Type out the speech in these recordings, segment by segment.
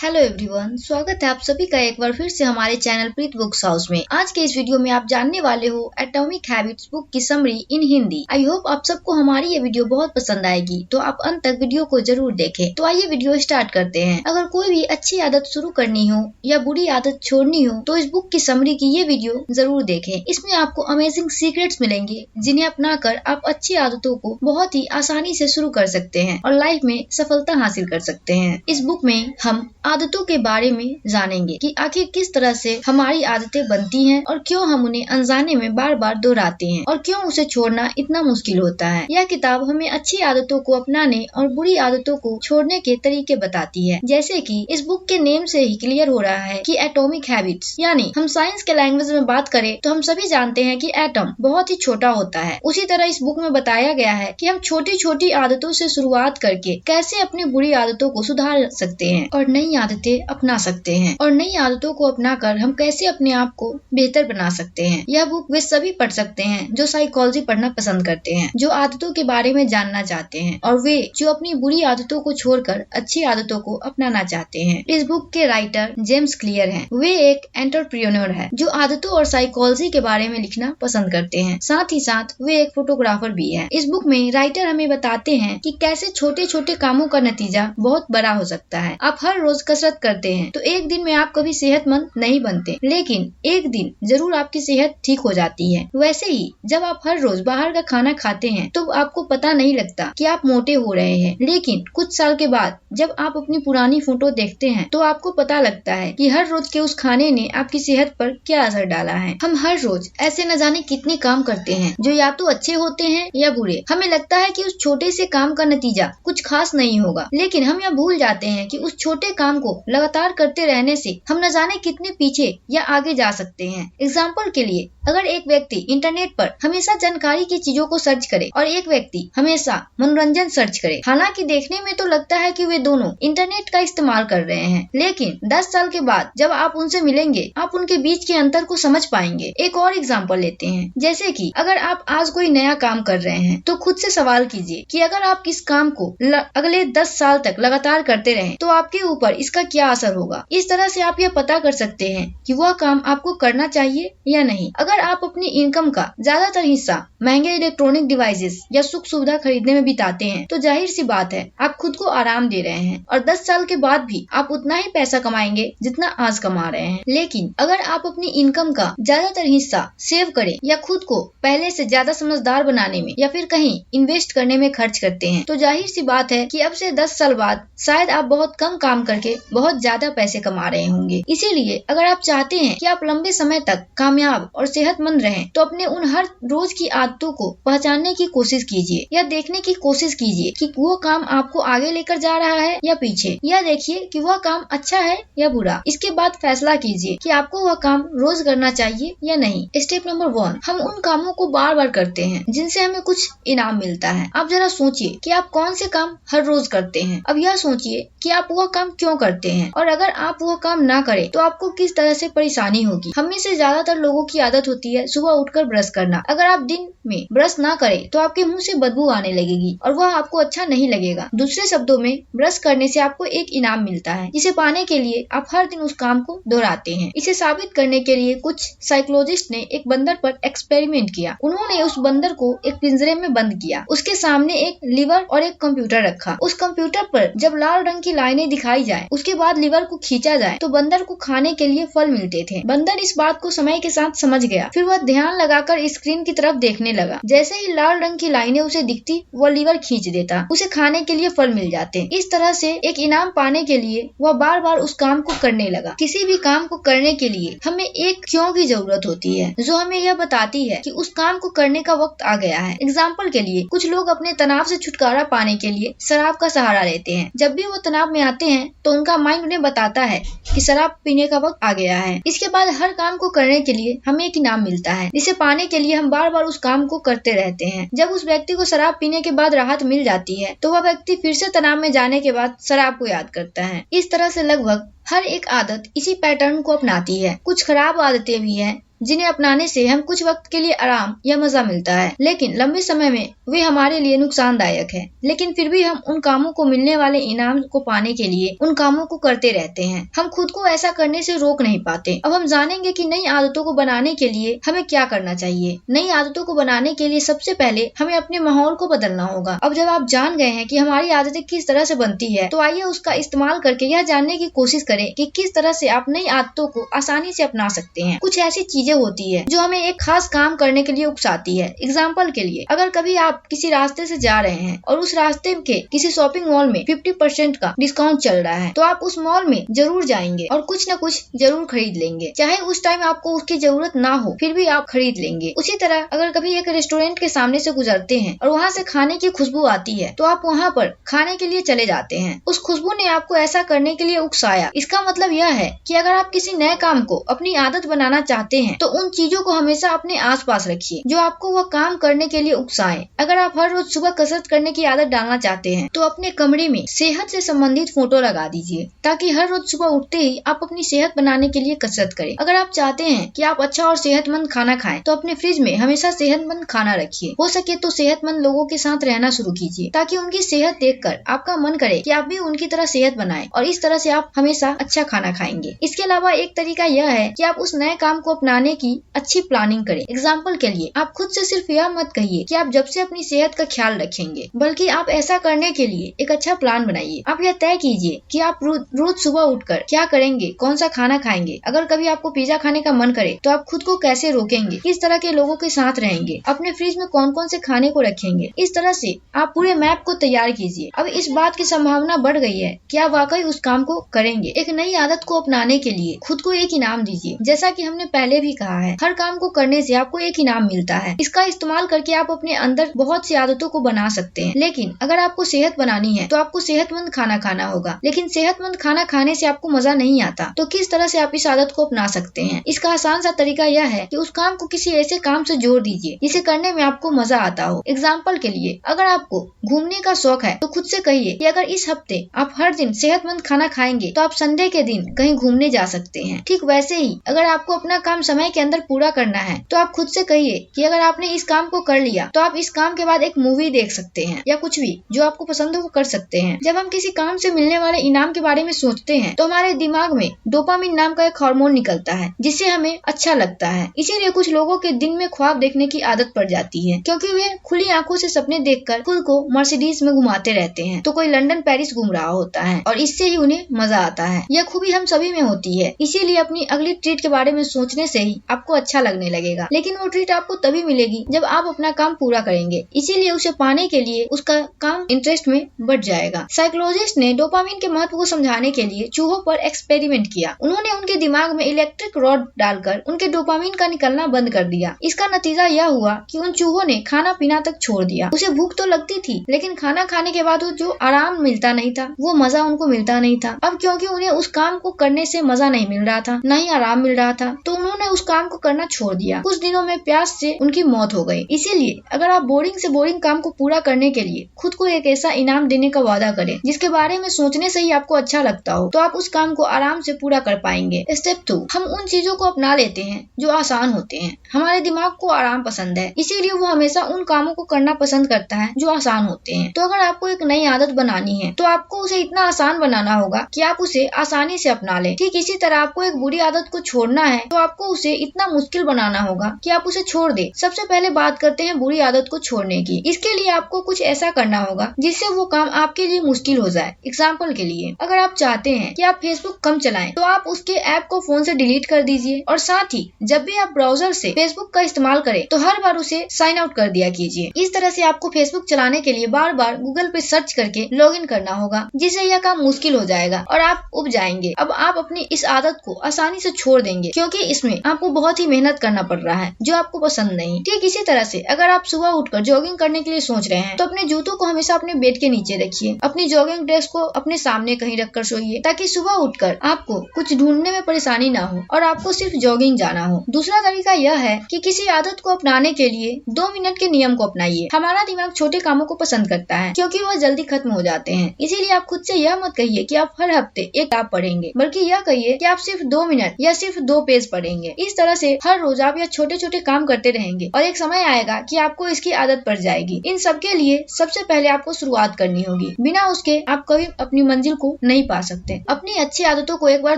Hello everyone, स्वागत है आप सभी का एक बार फिर से हमारे चैनल प्रीत बुक्स हाउस में। आज के इस वीडियो में आप जानने वाले हो एटॉमिक हैबिट्स बुक की summary in Hindi. I hope आप सबको हमारी ये वीडियो बहुत पसंद आएगी, तो आप अंत तक वीडियो को जरूर देखें। तो आइए वीडियो स्टार्ट करते हैं। अगर कोई भी अच्छी आदत शुरू करनी हो या बुरी आदत छोड़नी हो तो इस बुक की समरी की ये वीडियो जरूर देखें। इसमें आपको अमेजिंग सीक्रेट्स मिलेंगे जिन्हें अपनाकर आप अच्छी आदतों को बहुत ही आसानी से शुरू कर सकते हैं और लाइफ में सफलता हासिल कर सकते हैं। इस बुक में हम आदतों के बारे में जानेंगे कि आखिर किस तरह से हमारी आदतें बनती हैं और क्यों हम उन्हें अनजाने में बार बार दोहराते हैं और क्यों उसे छोड़ना इतना मुश्किल होता है। यह किताब हमें अच्छी आदतों को अपनाने और बुरी आदतों को छोड़ने के तरीके बताती है। जैसे कि इस बुक के नेम से ही क्लियर हो रहा है कि एटॉमिक हैबिट्स, यानी हम साइंस के लैंग्वेज में बात करें तो हम सभी जानते हैं कि एटम बहुत ही छोटा होता है। उसी तरह इस बुक में बताया गया है कि हम छोटी छोटी आदतों से शुरुआत करके कैसे अपनी बुरी आदतों को सुधार सकते हैं और नई आदतें अपना सकते हैं और नई आदतों को अपनाकर हम कैसे अपने आप को बेहतर बना सकते हैं। यह बुक वे सभी पढ़ सकते हैं जो साइकोलॉजी पढ़ना पसंद करते हैं, जो आदतों के बारे में जानना चाहते हैं और वे जो अपनी बुरी आदतों को छोड़कर अच्छी आदतों को अपनाना चाहते हैं। इस बुक के राइटर जेम्स क्लियर हैं। वे एक एंटरप्रेन्योर है जो आदतों और साइकोलॉजी के बारे में लिखना पसंद करते हैं। साथ ही साथ वे एक फोटोग्राफर भी है। इस बुक में राइटर हमें बताते हैं कि कैसे छोटे छोटे कामों का नतीजा बहुत बड़ा हो सकता है। आप हर रोज कसरत करते हैं तो एक दिन में आप कभी सेहतमंद नहीं बनते, लेकिन एक दिन जरूर आपकी सेहत ठीक हो जाती है। वैसे ही जब आप हर रोज बाहर का खाना खाते हैं तो आपको पता नहीं लगता कि आप मोटे हो रहे हैं, लेकिन कुछ साल के बाद जब आप अपनी पुरानी फोटो देखते हैं तो आपको पता लगता है कि हर रोज के उस खाने ने आपकी सेहत पर क्या असर डाला है। हम हर रोज ऐसे न जाने कितने काम करते हैं जो या तो अच्छे होते हैं या बुरे। हमें लगता है कि उस छोटे से काम का नतीजा कुछ खास नहीं होगा, लेकिन हम यह भूल जाते हैं कि उस छोटे काम को लगातार करते रहने से हम न जाने कितने पीछे या आगे जा सकते हैं। एग्जाम्पल के लिए, अगर एक व्यक्ति इंटरनेट पर हमेशा जानकारी की चीजों को सर्च करे और एक व्यक्ति हमेशा मनोरंजन सर्च करे, हालांकि देखने में तो लगता है कि वे दोनों इंटरनेट का इस्तेमाल कर रहे हैं, लेकिन 10 साल के बाद जब आप उनसे मिलेंगे आप उनके बीच के अंतर को समझ पाएंगे। एक और एग्जाम्पल लेते हैं, जैसे कि अगर आप आज कोई नया काम कर रहे हैं तो खुद से सवाल कीजिए कि अगर आप इस काम को अगले 10 साल तक लगातार करते रहें तो आपके ऊपर इसका क्या असर होगा। इस तरह से आप यह पता कर सकते हैं कि वह काम आपको करना चाहिए या नहीं। अगर आप अपनी इनकम का ज्यादातर हिस्सा महंगे इलेक्ट्रॉनिक डिवाइसेस या सुख सुविधा खरीदने में बिताते हैं तो जाहिर सी बात है आप खुद को आराम दे रहे हैं और 10 साल के बाद भी आप उतना ही पैसा कमाएंगे जितना आज कमा रहे हैं। लेकिन अगर आप अपनी इनकम का ज्यादातर हिस्सा सेव करें या खुद को पहले से ज्यादा समझदार बनाने में या फिर कहीं इन्वेस्ट करने में खर्च करते हैं तो जाहिर सी बात है कि अब से 10 साल बाद शायद आप बहुत कम काम करके बहुत ज्यादा पैसे कमा रहे होंगे। इसीलिए अगर आप चाहते हैं कि आप लंबे समय तक कामयाब और सेहतमंद रहें तो अपने उन हर रोज की आदतों को पहचानने की कोशिश कीजिए या देखने की कोशिश कीजिए कि वो काम आपको आगे लेकर जा रहा है या पीछे। या देखिए कि वह काम अच्छा है या बुरा। इसके बाद फैसला कीजिए कि आपको वह काम रोज करना चाहिए या नहीं। स्टेप नंबर 1, हम उन कामों को बार बार करते हैं जिनसे हमें कुछ इनाम मिलता है। आप जरा सोचिए कि आप कौन से काम हर रोज करते हैं। अब यह सोचिए कि आप वह काम क्यों करते हैं और अगर आप वह काम ना करें तो आपको किस तरह से परेशानी होगी। हम में से ज्यादातर लोगों की आदत होती है सुबह उठकर ब्रश करना। अगर आप दिन में ब्रश ना करें तो आपके मुंह से बदबू आने लगेगी और वह आपको अच्छा नहीं लगेगा। दूसरे शब्दों में, ब्रश करने से आपको एक इनाम मिलता है जिसे पाने के लिए आप हर दिन उस काम को दोहराते हैं। इसे साबित करने के लिए कुछ साइकोलॉजिस्ट ने एक बंदर पर एक्सपेरिमेंट किया। उन्होंने उस बंदर को एक पिंजरे में बंद किया, उसके सामने एक लीवर और एक कंप्यूटर रखा। उस कंप्यूटर पर जब लाल रंग की लाइनें दिखाई जाए उसके बाद लीवर को खींचा जाए तो बंदर को खाने के लिए फल मिलते थे। बंदर इस बात को समय के साथ समझ गया, फिर वह ध्यान लगाकर स्क्रीन की तरफ देखने लगा। जैसे ही लाल रंग की लाइनें उसे दिखती वह लीवर खींच देता, उसे खाने के लिए फल मिल जाते। इस तरह से एक इनाम पाने के लिए वह बार बार उस काम को करने लगा। किसी भी काम को करने के लिए हमें एक क्यों की जरूरत होती है जो हमें यह बताती है कि उस काम को करने का वक्त आ गया है। एग्जाम्पल के लिए, कुछ लोग अपने तनाव से छुटकारा पाने के लिए शराब का सहारा लेते हैं। जब भी वो तनाव में आते हैं तो उनका माइंड उन्हें बताता है कि शराब पीने का वक्त आ गया है। इसके बाद हर काम को करने के लिए हमें एक इनाम मिलता है जिसे पाने के लिए हम बार बार उस काम को करते रहते हैं। जब उस व्यक्ति को शराब पीने के बाद राहत मिल जाती है तो वह व्यक्ति फिर से तनाव में जाने के बाद शराब को याद करता है। इस तरह से लगभग हर एक आदत इसी पैटर्न को अपनाती है। कुछ खराब आदतें भी हैं जिन्हें अपनाने से हम कुछ वक्त के लिए आराम या मजा मिलता है, लेकिन लंबे समय में वे हमारे लिए नुकसानदायक है। लेकिन फिर भी हम उन कामों को मिलने वाले इनाम को पाने के लिए उन कामों को करते रहते हैं। हम खुद को ऐसा करने से रोक नहीं पाते। अब हम जानेंगे कि नई आदतों को बनाने के लिए हमें क्या करना चाहिए। नई आदतों को बनाने के लिए सबसे पहले हमें अपने माहौल को बदलना होगा। अब जब आप जान गए हैं कि हमारी आदतें किस तरह से बनती है, तो आइए उसका इस्तेमाल करके यह जानने की कोशिश करें कि किस तरह से आप नई आदतों को आसानी से अपना सकते हैं। कुछ ऐसी चीजें होती है जो हमें एक खास काम करने के लिए उकसाती है। एग्जाम्पल के लिए, अगर कभी आप किसी रास्ते से जा रहे हैं और उस रास्ते के किसी शॉपिंग मॉल में 50% का डिस्काउंट चल रहा है, तो आप उस मॉल में जरूर जाएंगे और कुछ न कुछ जरूर खरीद लेंगे। चाहे उस टाइम आपको उसकी जरूरत ना हो, फिर भी आप खरीद लेंगे। उसी तरह अगर कभी एक रेस्टोरेंट के सामने से गुजरते हैं और वहाँ से खाने की खुशबू आती है, तो आप वहाँ पर खाने के लिए चले जाते हैं। उस खुशबू ने आपको ऐसा करने के लिए उकसाया। इसका मतलब यह है कि अगर आप किसी नए काम को अपनी आदत बनाना चाहते हैं, तो उन चीजों को हमेशा अपने आसपास रखिए जो आपको वह काम करने के लिए उकसाएं। अगर आप हर रोज सुबह कसरत करने की आदत डालना चाहते हैं, तो अपने कमरे में सेहत से संबंधित फोटो लगा दीजिए, ताकि हर रोज सुबह उठते ही आप अपनी सेहत बनाने के लिए कसरत करें। अगर आप चाहते हैं कि आप अच्छा और सेहतमंद खाना खाएं, तो अपने फ्रिज में हमेशा सेहतमंद खाना रखिए। हो सके तो सेहतमंद लोगों के साथ रहना शुरू कीजिए, ताकि उनकी सेहत देखकर आपका मन करे कि आप भी उनकी तरह सेहत बनाएं, और इस तरह से आप हमेशा अच्छा खाना खाएंगे। इसके अलावा एक तरीका यह है कि आप उस नए काम को अपनाने की अच्छी प्लानिंग करें। एग्जाम्पल के लिए, आप खुद से सिर्फ यह मत कहिए कि आप जब से अपनी सेहत का ख्याल रखेंगे, बल्कि आप ऐसा करने के लिए एक अच्छा प्लान बनाइए। आप यह तय कीजिए कि आप रोज सुबह उठकर क्या करेंगे, कौन सा खाना खाएंगे। अगर कभी आपको पिज्जा खाने का मन करे, तो आप खुद को कैसे रोकेंगे, किस तरह के लोगों के साथ रहेंगे, अपने फ्रिज में कौन कौन से खाने को रखेंगे। इस तरह से आप पूरे मैप को तैयार कीजिए। अब इस बात की संभावना बढ़ गई है कि आप वाकई उस काम को करेंगे। एक नई आदत को अपनाने के लिए खुद को एक इनाम दीजिए। जैसा कि हमने पहले भी कहा है, हर काम को करने से आपको एक इनाम मिलता है। इसका इस्तेमाल करके आप अपने अंदर बहुत सी आदतों को बना सकते हैं। लेकिन अगर आपको सेहत बनानी है, तो आपको सेहतमंद खाना खाना होगा। लेकिन सेहतमंद खाना खाने से आपको मजा नहीं आता, तो किस तरह से आप इस आदत को अपना सकते हैं? इसका आसान सा तरीका यह है कि उस काम को किसी ऐसे काम से जोड़ दीजिए जिसे करने में आपको मजा आता हो। एग्जाम्पल के लिए, अगर आपको घूमने का शौक है, तो खुद से कहिए कि अगर इस हफ्ते आप हर दिन सेहतमंद खाना खाएंगे, तो आप संडे के दिन कहीं घूमने जा सकते हैं। ठीक वैसे ही अगर आपको अपना काम समय के अंदर पूरा करना है, तो आप खुद से कहिए कि अगर आपने इस काम को कर लिया, तो आप इस काम के बाद एक मूवी देख सकते हैं, या कुछ भी जो आपको पसंद हो वो कर सकते हैं। जब हम किसी काम से मिलने वाले इनाम के बारे में सोचते हैं, तो हमारे दिमाग में डोपामिन नाम का एक हार्मोन निकलता है, जिससे हमें अच्छा लगता है। इसीलिए कुछ लोगों के दिन में ख्वाब देखने की आदत पड़ जाती है, क्योंकि वे खुली आंखों से सपने देखकर खुद को मर्सिडीज में घुमाते रहते हैं। तो कोई लंदन पेरिस घूम रहा होता है, और इससे ही उन्हें मजा आता है। यह खूबी हम सभी में होती है। इसीलिए अपनी अगली ट्रीट के बारे में सोचने से ही आपको अच्छा लगने लगेगा। लेकिन वो ट्रीट आपको तभी मिलेगी जब आप अपना काम पूरा करेंगे। इसीलिए उसे पाने के लिए उसका काम इंटरेस्ट में बढ़ जाएगा। साइकोलॉजिस्ट ने डोपामिन के महत्व को समझाने के लिए चूहों पर एक्सपेरिमेंट किया। उन्होंने उनके दिमाग में इलेक्ट्रिक रॉड डालकर उनके डोपामिन का निकलना बंद कर दिया। इसका नतीजा यह हुआ कि उन चूहों ने खाना पीना तक छोड़ दिया। उसे भूख तो लगती थी, लेकिन खाना खाने के बाद जो आराम मिलता नहीं था, वो मजा उनको मिलता नहीं था। अब क्योंकि उन्हें उस काम को करने से मजा नहीं मिल रहा था, न ही आराम मिल रहा था, तो उन्होंने उस काम को करना छोड़ दिया। कुछ दिनों में प्यास से उनकी मौत हो गई। इसीलिए अगर आप बोरिंग से बोरिंग काम को पूरा करने के लिए खुद को एक ऐसा इनाम देने का वादा करें जिसके बारे में सोचने से ही आपको अच्छा लगता हो, तो आप उस काम को आराम से पूरा कर पाएंगे। स्टेप 2, हम उन चीजों को अपना लेते हैं जो आसान होते हैं। हमारे दिमाग को आराम पसंद है, इसीलिए वो हमेशा उन कामों को करना पसंद करता है जो आसान होते हैं। तो अगर आपको एक नई आदत बनानी है, तो आपको उसे इतना आसान बनाना होगा कि आप उसे आसानी से अपना लें। ठीक इसी तरह आपको एक बुरी आदत को छोड़ना है, तो आपको उसे इतना मुश्किल बनाना होगा कि आप उसे छोड़ दे। सबसे पहले बात करते हैं बुरी आदत को छोड़ने की। इसके लिए आपको कुछ ऐसा करना होगा जिससे वो काम आपके लिए मुश्किल हो जाए। एग्जाम्पल के लिए, अगर आप चाहते हैं कि आप फेसबुक कम चलाएं, तो आप उसके ऐप को फोन से डिलीट कर दीजिए, और साथ ही जब भी आप ब्राउजर से फेसबुक का इस्तेमाल करें, तो हर बार उसे साइन आउट कर दिया कीजिए। इस तरह से आपको फेसबुक चलाने के लिए बार बार गूगल पे सर्च करके लॉग इन करना होगा, जिससे यह काम मुश्किल हो जाएगा और आप उब जाएंगे। अब आप अपनी इस आदत को आसानी से छोड़ देंगे, क्योंकि इसमें आपको बहुत ही मेहनत करना पड़ रहा है जो आपको पसंद नहीं। ठीक इसी तरह से अगर आप सुबह उठकर जॉगिंग करने के लिए सोच रहे हैं, तो अपने जूतों को हमेशा अपने बेड के नीचे रखिए। अपनी जॉगिंग ड्रेस को अपने सामने कहीं रखकर सोइए, ताकि सुबह उठकर आपको कुछ ढूंढने में परेशानी ना हो और आपको सिर्फ जॉगिंग जाना हो। दूसरा तरीका यह है कि किसी आदत को अपनाने के लिए 2 मिनट के नियम को अपनाइए। हमारा दिमाग छोटे कामों को पसंद करता है, क्योंकि वह जल्दी खत्म हो जाते हैं। इसीलिए आप खुद से यह मत कहिए कि आप हर हफ्ते एक किताब पढ़ेंगे, बल्कि यह कहिए कि आप सिर्फ 2 मिनट या सिर्फ 2 पेज पढ़ेंगे। इस तरह से हर रोज आप यह छोटे छोटे काम करते रहेंगे और एक समय आएगा कि आपको इसकी आदत पड़ जाएगी। इन सब के लिए सबसे पहले आपको शुरुआत करनी होगी। बिना उसके आप कभी अपनी मंजिल को नहीं पा सकते। अपनी अच्छी आदतों को एक बार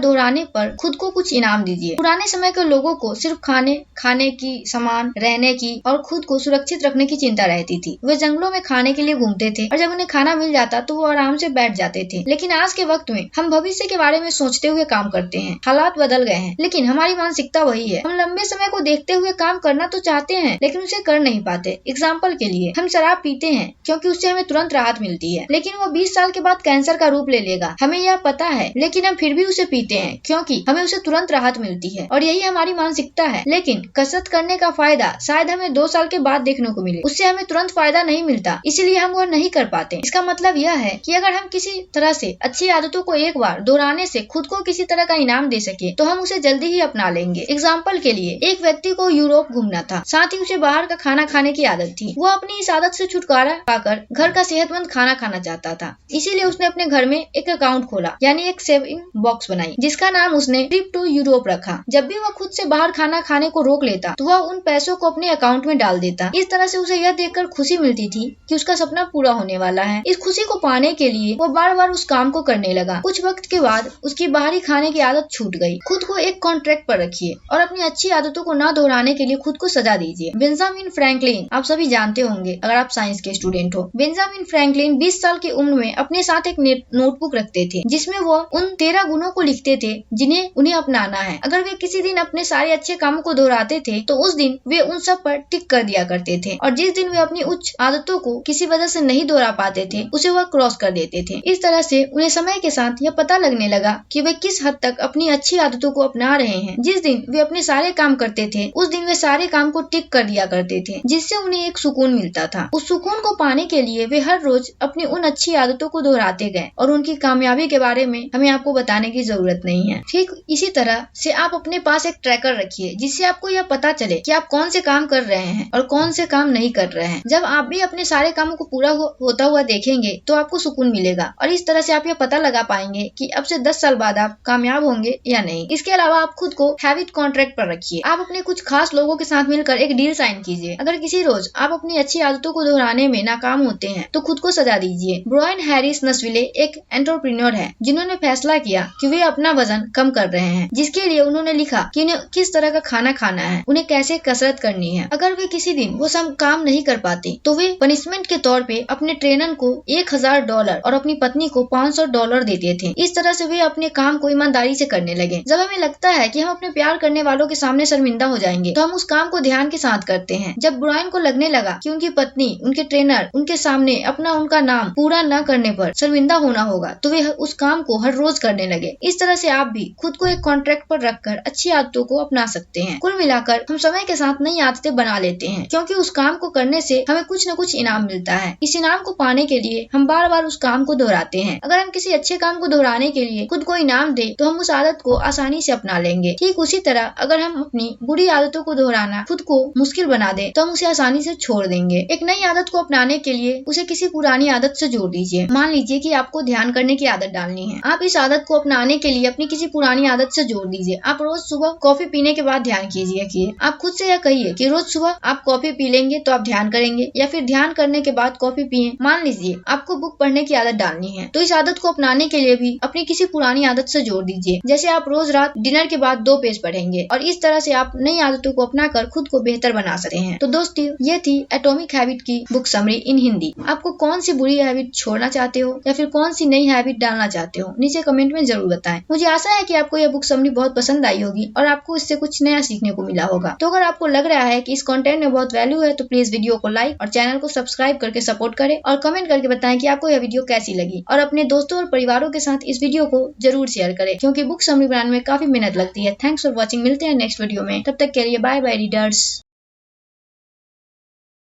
दोहराने पर खुद को कुछ इनाम दीजिए। पुराने समय के लोगों को सिर्फ खाने की, सामान, रहने की और खुद को सुरक्षित रखने की चिंता रहती थी। वे जंगलों में खाने के लिए घूमते थे और जब उन्हें खाना मिल जाता तो वो आराम से बैठ जाते थे। लेकिन आज के वक्त में हम भविष्य के बारे में सोचते हुए काम करते हैं। हालात बदल गए हैं लेकिन हमारी मानसिकता वही है। हम लंबे समय को देखते हुए काम करना तो चाहते हैं लेकिन उसे कर नहीं पाते। एग्जाम्पल के लिए हम शराब पीते हैं क्योंकि उससे हमें तुरंत राहत मिलती है, लेकिन वो 20 साल के बाद कैंसर का रूप ले लेगा। हमें यह पता है लेकिन हम फिर भी उसे पीते हैं क्योंकि हमें उसे तुरंत राहत मिलती है और यही हमारी मानसिकता है। लेकिन कसरत करने का फायदा शायद हमें 2 साल के बाद देखने को मिले, उससे हमें तुरंत फायदा नहीं मिलता, इसलिए हम वह नहीं कर पाते। इसका मतलब यह है कि अगर हम किसी तरह से अच्छी आदतों को एक बार दोहराने से खुद को किसी तरह का इनाम दे सके तो हम उसे जल्दी ही अपना लेंगे। एग्जाम्पल के लिए एक व्यक्ति को यूरोप घूमना था, साथ ही उसे बाहर का खाना खाने की आदत थी। वो अपनी इस आदत से छुटकारा पाकर घर का सेहतमंद खाना खाना चाहता था, इसीलिए उसने अपने घर में एक अकाउंट खोला, यानी एक सेविंग बॉक्स बनाई जिसका नाम उसने ट्रिप टू यूरोप रखा। जब भी वह खुद से बाहर खाना खाने को रोक लेता तो वह उन पैसों को अपने अकाउंट में डाल देता। इस तरह से उसे यह देखकर खुशी मिलती थी कि उसका सपना पूरा होने वाला है। इस खुशी को पाने के लिए वो बार बार उस काम को करने लगा। कुछ वक्त के बाद उसकी बाहरी खाने की आदत छूट गई। खुद को एक कॉन्ट्रैक्ट पर रखिए और अपनी अच्छी आदतों को न दोहराने के लिए खुद को सजा दीजिए। बेंजामिन फ्रैंकलिन आप सभी जानते होंगे अगर आप साइंस के स्टूडेंट हो। बेंजामिन फ्रैंकलिन 20 साल की उम्र में अपने साथ एक नोटबुक रखते थे जिसमें वो उन 13 गुणों को लिखते थे जिन्हें उन्हें अपनाना है। अगर वे किसी दिन अपने सारे अच्छे कामों को दोहराते थे तो उस दिन वे उन सब पर टिक कर दिया करते थे और जिस दिन वे अपनी उच्च आदतों को किसी वजह से नहीं दोहरा पाते थे उसे वह क्रॉस कर देते थे। इस तरह से उन्हें समय के साथ यह पता लगने लगा कि वे किस हद तक अपनी अच्छी आदतों को अपना रहे हैं। जिस दिन वे अपने सारे काम करते थे उस दिन वे सारे काम को टिक कर दिया करते थे जिससे उन्हें एक सुकून मिलता था। उस सुकून को पाने के लिए वे हर रोज अपनी उन अच्छी आदतों को दोहराते गए और उनकी कामयाबी के बारे में हमें आपको बताने की जरूरत नहीं है। ठीक इसी तरह से आप अपने पास एक ट्रैकर रखिए जिससे आपको यह पता चले कि आप कौन से काम कर रहे हैं और कौन से काम नहीं कर रहे हैं। जब आप भी अपने सारे कामों को पूरा होता हुआ देखेंगे तो आपको सुकून मिलेगा और इस तरह से आप यह पता लगा पाएंगे कि अब से 10 साल बाद आप कामयाब होंगे या नहीं। इसके अलावा आप खुद को हैबिट कॉन्ट्रैक्ट पर रखिए। आप अपने कुछ खास लोगों के साथ मिलकर एक डील साइन कीजिए। अगर किसी रोज आप अपनी अच्छी आदतों को दोहराने में नाकाम होते हैं तो खुद को सजा दीजिए। ब्रायन हैरिस नस्विले एक एंटरप्रेन्योर है जिन्होंने फैसला किया कि वे अपना वजन कम कर रहे हैं, जिसके लिए उन्होंने लिखा कि उन्हें किस तरह का खाना खाना है, उन्हें कैसे कसरत करनी है। अगर वे किसी दिन वो सब काम नहीं कर पाते तो वे पनिशमेंट के तौर पे अपने ट्रेनर को $1000 और अपनी पत्नी को $500 देते थे। इस तरह से वे अपने काम को ईमानदारी से करने लगे। जब हमें लगता है कि हम अपने प्यार करने वालों के सामने शर्मिंदा हो जाएंगे तो हम उस काम को ध्यान के साथ करते हैं। जब ब्रायन को लगने लगा कि उनकी पत्नी, उनके ट्रेनर उनके सामने उनका नाम पूरा न करने पर शर्मिंदा होना होगा तो वे उस काम को हर रोज करने लगे। इस तरह से आप भी खुद को एक कॉन्ट्रैक्ट पर रखकर अच्छी आदतों को अपना सकते हैं। कुल मिलाकर हम समय के साथ नई आदतें बना लेते हैं क्योंकि उस काम को करने से हमें कुछ न कुछ इनाम मिलता है। इस इनाम को पाने के लिए हम बार बार उस काम को दोहराते हैं। अगर हम किसी अच्छे काम को दोहराने के लिए खुद को इनाम दे तो हम उस आदत को आसानी से अपना लेंगे। ठीक उसी तरह अगर हम अपनी बुरी आदतों को दोहराना खुद को मुश्किल बना दे तो हम उसे आसानी से छोड़ देंगे। एक नई आदत को अपनाने के लिए उसे किसी पुरानी आदत से जोड़ दीजिए। मान लीजिए कि आपको ध्यान करने की आदत डालनी है। आप इस आदत को अपनाने के लिए अपनी किसी पुरानी आदत से जोड़ दीजिए। आप रोज सुबह कॉफी पीने के बाद ध्यान कीजिए। आप खुद से यह कहिए कि रोज सुबह आप कॉफी पी लेंगे तो आप ध्यान करेंगे, या फिर ध्यान करने के बाद कॉफी पिए। मान लीजिए आपको बुक पढ़ने की आदत डालनी है तो इस आदत को अपनाने के लिए भी अपनी किसी पुरानी आदत से जोड़ दीजिए। जैसे आप रोज रात डिनर के बाद 2 पेज पढ़ेंगे और इस तरह से आप नई आदतों को अपनाकर खुद को बेहतर बना सकते हैं। तो दोस्तों, ये थी एटॉमिक हैबिट की बुक समरी इन हिंदी। आपको कौन सी बुरी हैबिट छोड़ना चाहते हो या फिर कौन सी नई हैबिट डालना चाहते हो, नीचे कमेंट में जरूर बताएं। मुझे आशा है कि आपको यह बुक समरी बहुत पसंद आई होगी और आपको इससे कुछ नया सीखने को मिला होगा। तो अगर आपको लग रहा है कि इस कंटेंट में बहुत वैल्यू है तो प्लीज वीडियो को लाइक और चैनल को सब्सक्राइब करके सपोर्ट करें और कमेंट करके बताएं कि आपको यह वीडियो कैसी लगी, और अपने दोस्तों और परिवारों के साथ इस वीडियो को जरूर शेयर करें क्योंकि बुक समरी बनाने में काफी मेहनत लगती है। Thanks for watching. मिलते हैं नेक्स्ट वीडियो में, तब तक के लिए बाय बाय रीडर्स।